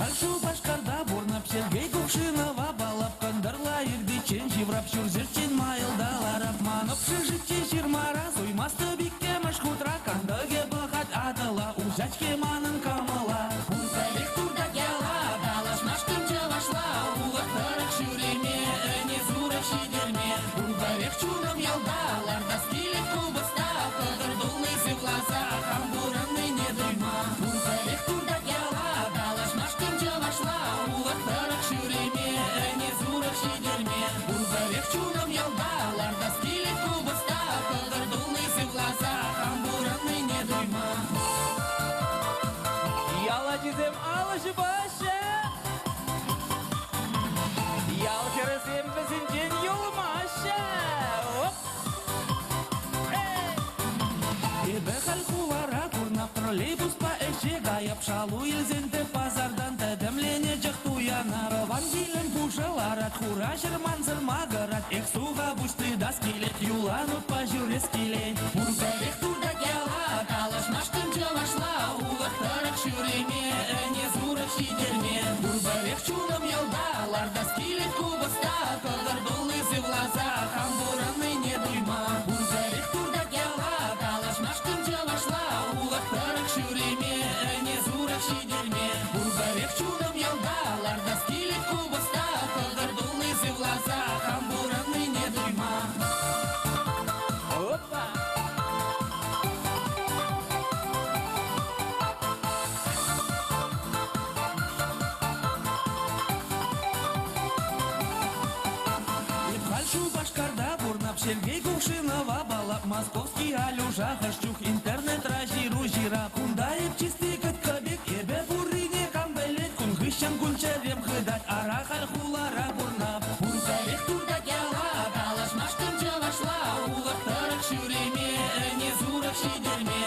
Хальшу башкарда бурнап Сергей Кувшинова балап кандырла ирдичен жеврап шурзерчен майылдалар апман общежитие жирмара суймасты бикке машхутра кандыге бахат адала ужачке манын камала унталек турда гяла далаш машкын жавашла улыктырык шүреме не зурак шидерме унталек чуным ялдаларда скилет кубыста кыдырдулы зывлаза хамбураны не дойма унталек турда гяла далаш машкын жавашла улыктырык шүреме не зурак шидерме унталек чуным ялдаларда скилет кубыста кыдырдулы зывлаза хамбураны не дойма. Яла дизем алышы башы Ял кересем бізінден юлмашы Ебе халқулара курнап троллейбус па эшек аяп шалу елзенді пазардан тәдімлене жақтуяна Рован билен пушаларат хура шырман сырмағырат Эксуға бушты да скелет юланут па жүрес келе Урберек турда гяла калаш машкын жавашла улыктырык шүреме не зурак шидерме Урберек чуным ялдаларда скелет кубыста кыдырдулы зывлаза хамбураны не дойма Урберек турда гяла калаш машкын жавашла улыктырык шүреме не зурак шидерме Урберек чуным ялдаларда скелет кубыста кыдырдулы зывлаза хамбураны не дойма. Опа! Хальшу башкарда бурнап Сергей Кувшинова балап московский алюжа хащух интернет разиру жира кундаев чистый кыткабек ебе бурине камбелет кун хыщан кунчерем хыдать ара хальхулара бурнап урберек турда гяла калаш машкын жавашла улыктырык шүреме не зурак шидерме